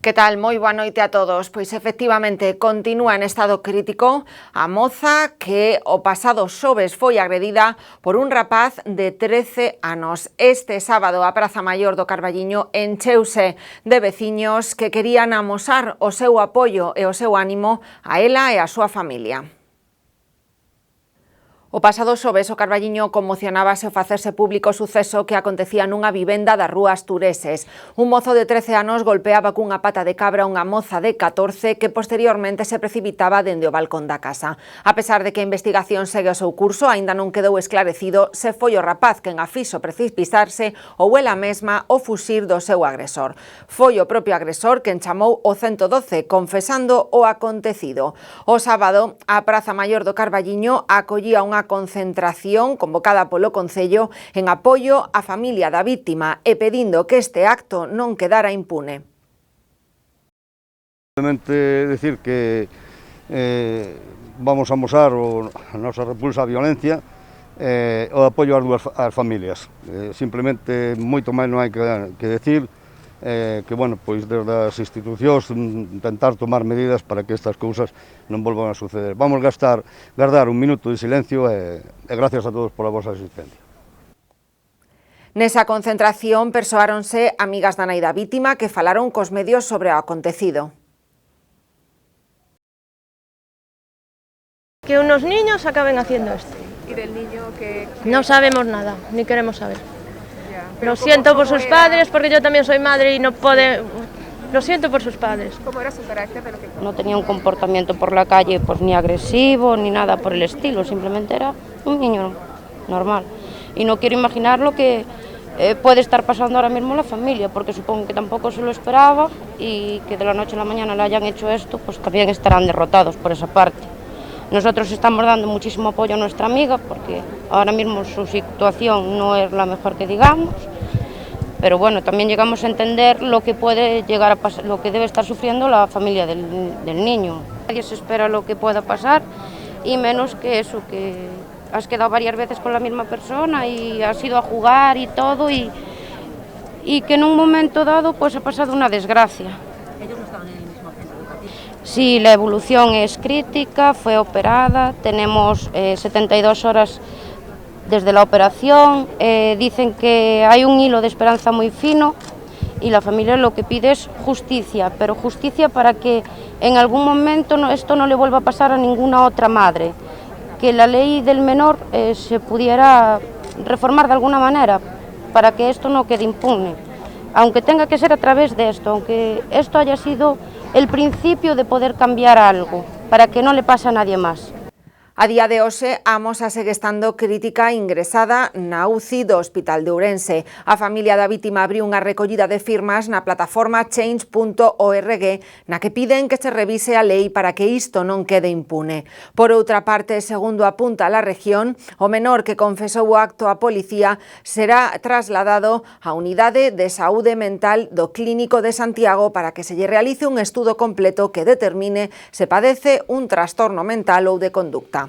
Que tal? Moi boa noite a todos. Pois efectivamente continúa en estado crítico a moza que o pasado xoves foi agredida por un rapaz de 13 anos. Este sábado a Praza Maior do Carballiño encheuse de veciños que querían amosar o seu apoio e o seu ánimo a ela e a súa familia. O pasado xoves o Carballiño conmocionábase ao facerse público o suceso que acontecía nunha vivenda das rúas Tureses. Un mozo de 13 anos golpeaba cunha pata de cabra unha moza de 14 que posteriormente se precipitaba dende o balcón da casa. A pesar de que a investigación segue o seu curso, aínda non quedou esclarecido se foi o rapaz quen a fixo precipitarse ou ela mesma o fuxir do seu agresor. Foi o propio agresor quen chamou o 112 confesando o acontecido. O sábado, a Praza Maior do Carballiño acollía unha concentración convocada polo Concello en apoio á familia da víctima e pedindo que este acto non quedara impune. Simplemente decir que vamos a amosar a nosa repulsa á violencia o apoio ás familias. Simplemente moito máis non hai que decir, que, bueno, pois desde as institucións intentar tomar medidas para que estas cousas non volvan a suceder. Vamos guardar un minuto de silencio e gracias a todos pola vosa asistencia. Nesa concentración persoáronse amigas da nai da vítima que falaron cos medios sobre o acontecido. Que unos niños acaben haciendo esto. ¿Y del niño que...? No sabemos nada, ni queremos saber. Lo siento por sus padres, porque yo también soy madre y no puede... Lo siento por sus padres. ¿Cómo era su carácter de lo que... No tenía un comportamiento por la calle pues ni agresivo ni nada por el estilo, simplemente era un niño normal. Y no quiero imaginar lo que puede estar pasando ahora mismo la familia, porque supongo que tampoco se lo esperaba y que de la noche a la mañana le hayan hecho esto, pues también estarán derrotados por esa parte. Nosotros estamos dando muchísimo apoyo a nuestra amiga porque ahora mismo su situación no es la mejor que digamos, pero bueno, también llegamos a entender lo que puede llegar a pasar, lo que debe estar sufriendo la familia del niño. Nadie se espera lo que pueda pasar y menos que eso, que has quedado varias veces con la misma persona y has ido a jugar y todo y que en un momento dado pues ha pasado una desgracia. ¿Ellos no estaban en el mismo centro educativo? Sí, la evolución es crítica, fue operada, tenemos 72 horas desde la operación, dicen que hay un hilo de esperanza muy fino y la familia lo que pide es justicia, pero justicia para que en algún momento esto no le vuelva a pasar a ninguna otra madre, que la ley del menor se pudiera reformar de alguna manera para que esto no quede impune, aunque tenga que ser a través de esto, aunque esto haya sido el principio de poder cambiar algo, para que no le pase a nadie más. A día de hoxe, a moza segue estando crítica ingresada na UCI do Hospital de Ourense. A familia da vítima abriu unha recollida de firmas na plataforma change.org na que piden que se revise a lei para que isto non quede impune. Por outra parte, segundo apunta a región, o menor que confesou o acto á policía será trasladado á Unidade de Saúde Mental do Clínico de Santiago para que se lle realice un estudo completo que determine se padece un trastorno mental ou de conducta.